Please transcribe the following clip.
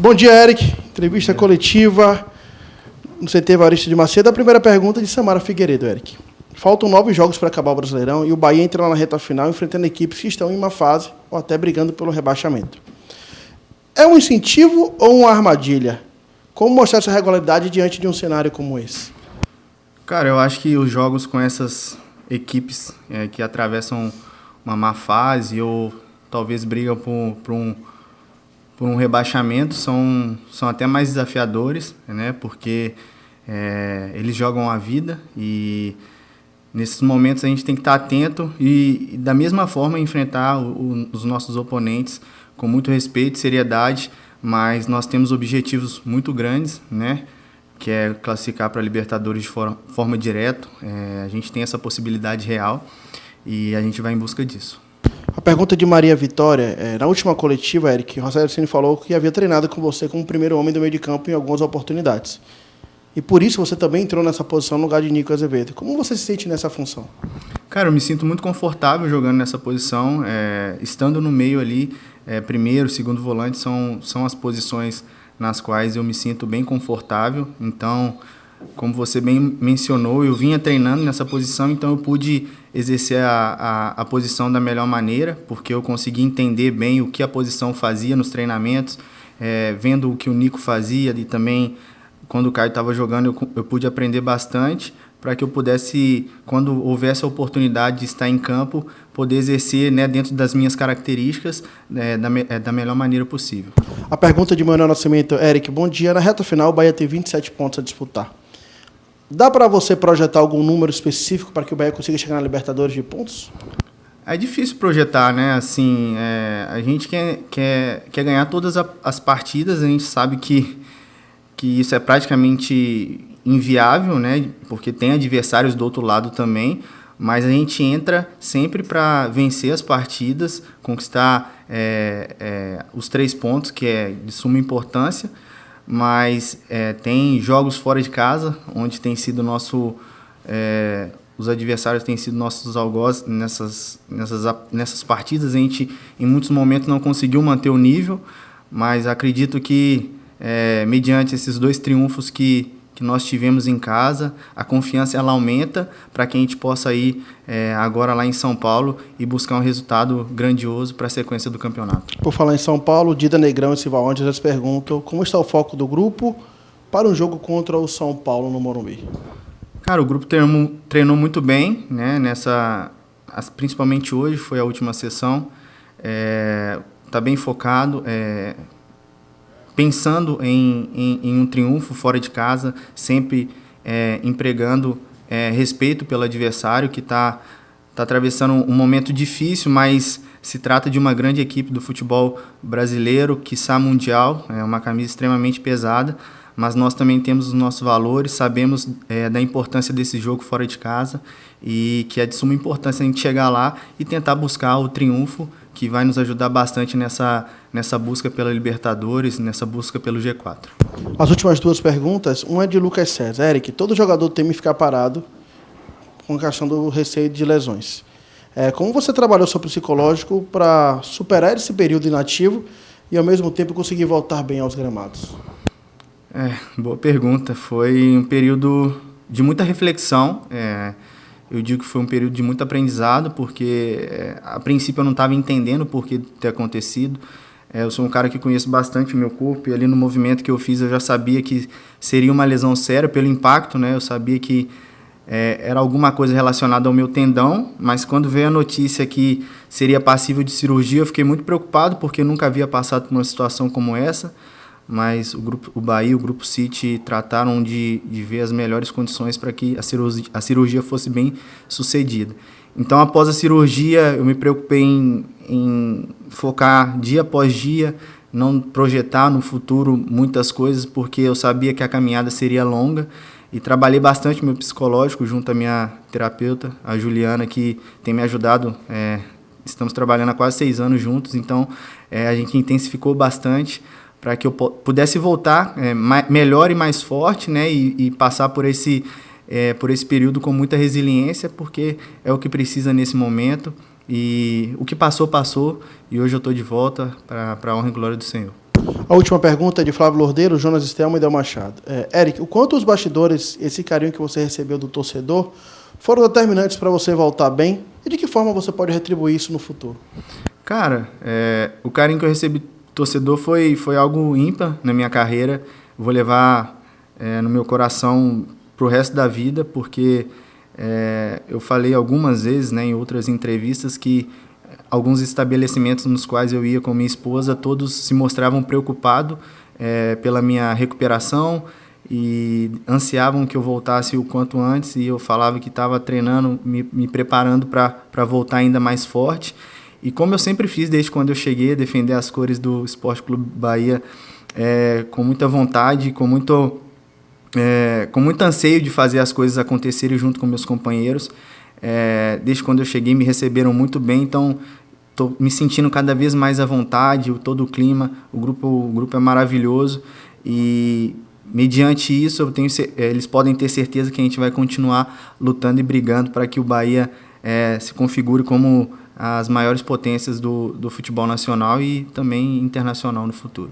Bom dia, Eric. Entrevista coletiva no CT Evaristo de Macedo. A primeira pergunta de Samara Figueiredo, Eric. Faltam 9 jogos para acabar o Brasileirão e o Bahia entra lá na reta final enfrentando equipes que estão em uma fase ou até brigando pelo rebaixamento. É um incentivo ou uma armadilha? Como mostrar essa regularidade diante de um cenário como esse? Cara, eu acho que os jogos com essas equipes que atravessam uma má fase ou talvez brigam por um rebaixamento são até mais desafiadores, né? Porque eles jogam a vida e nesses momentos a gente tem que estar atento e da mesma forma enfrentar os nossos oponentes com muito respeito e seriedade, mas nós temos objetivos muito grandes, né? Que é classificar para a Libertadores de forma direta. A gente tem essa possibilidade real e a gente vai em busca disso. A pergunta de Maria Vitória, na última coletiva, Eric, Rogério Ceni falou que havia treinado com você como primeiro homem do meio de campo em algumas oportunidades. E por isso você também entrou nessa posição no lugar de Nico Azevedo. Como você se sente nessa função? Cara, eu me sinto muito confortável jogando nessa posição. Estando no meio ali, primeiro, segundo volante, são as posições nas quais eu me sinto bem confortável. Então, como você bem mencionou, eu vinha treinando nessa posição, então eu pude exercer a posição da melhor maneira, porque eu consegui entender bem o que a posição fazia nos treinamentos, vendo o que o Nico fazia e também quando o Caio estava jogando eu pude aprender bastante para que eu pudesse, quando houvesse a oportunidade de estar em campo, poder exercer, né, dentro das minhas características da melhor maneira possível. A pergunta de Manuel Nascimento, Eric, bom dia. Na reta final, o Bahia tem 27 pontos a disputar. Dá para você projetar algum número específico para que o Bahia consiga chegar na Libertadores de pontos? É difícil projetar, né? Assim, a gente quer ganhar todas as partidas, a gente sabe que isso é praticamente inviável, né? Porque tem adversários do outro lado também, mas a gente entra sempre para vencer as partidas, conquistar os 3 pontos, que é de suma importância, mas tem jogos fora de casa, onde tem sido os adversários têm sido nossos algozes nessas partidas. A gente, em muitos momentos, não conseguiu manter o nível, mas acredito que, mediante esses 2 triunfos que nós tivemos em casa, a confiança ela aumenta para que a gente possa ir agora lá em São Paulo e buscar um resultado grandioso para a sequência do campeonato. Por falar em São Paulo, Dida Negrão e Silva Ondes eles perguntam como está o foco do grupo para um jogo contra o São Paulo no Morumbi. Cara, o grupo treinou muito bem, né? Principalmente hoje, foi a última sessão. Tá bem focado, pensando em um triunfo fora de casa, sempre empregando respeito pelo adversário que está atravessando um momento difícil, mas se trata de uma grande equipe do futebol brasileiro, quiçá mundial, é uma camisa extremamente pesada, mas nós também temos os nossos valores, sabemos da importância desse jogo fora de casa e que é de suma importância a gente chegar lá e tentar buscar o triunfo, que vai nos ajudar bastante nessa busca pela Libertadores, nessa busca pelo G4. As últimas 2 perguntas, uma é de Lucas César. Eric, todo jogador teme ficar parado com a questão do receio de lesões. Como você trabalhou seu psicológico para superar esse período inativo e, ao mesmo tempo, conseguir voltar bem aos gramados? Boa pergunta. Foi um período de muita reflexão. Eu digo que foi um período de muito aprendizado, porque a princípio eu não estava entendendo por que ter acontecido. Eu sou um cara que conheço bastante o meu corpo e ali no movimento que eu fiz eu já sabia que seria uma lesão séria pelo impacto, né? Eu sabia que era alguma coisa relacionada ao meu tendão, mas quando veio a notícia que seria passível de cirurgia, eu fiquei muito preocupado, porque eu nunca havia passado por uma situação como essa, mas o Bahia e o Grupo City trataram de ver as melhores condições para que a cirurgia fosse bem sucedida. Então, após a cirurgia, eu me preocupei em focar dia após dia, não projetar no futuro muitas coisas, porque eu sabia que a caminhada seria longa, e trabalhei bastante meu psicológico junto à minha terapeuta, a Juliana, que tem me ajudado. Estamos trabalhando há quase 6 anos juntos, então a gente intensificou bastante para que eu pudesse voltar melhor e mais forte, né, e passar por esse período com muita resiliência, porque é o que precisa nesse momento. E o que passou, passou, e hoje eu estou de volta para a honra e glória do Senhor. A última pergunta é de Flávio Lordeiro, Jonas Stelman e Del Machado. Eric, o quanto os bastidores, esse carinho que você recebeu do torcedor, foram determinantes para você voltar bem? E de que forma você pode retribuir isso no futuro? Cara, o carinho que eu recebi do torcedor foi algo ímpar na minha carreira. Vou levar no meu coração para o resto da vida, porque eu falei algumas vezes, né, em outras entrevistas, que alguns estabelecimentos nos quais eu ia com minha esposa, todos se mostravam preocupados pela minha recuperação e ansiavam que eu voltasse o quanto antes, e eu falava que estava treinando, me preparando para voltar ainda mais forte. E como eu sempre fiz desde quando eu cheguei a defender as cores do Sport Clube Bahia, com muita vontade, com muito anseio de fazer as coisas acontecerem junto com meus companheiros. Desde quando eu cheguei me receberam muito bem, então estou me sentindo cada vez mais à vontade, todo o clima, o grupo é maravilhoso, e mediante isso eles podem ter certeza que a gente vai continuar lutando e brigando para que o Bahia se configure como as maiores potências do futebol nacional e também internacional no futuro.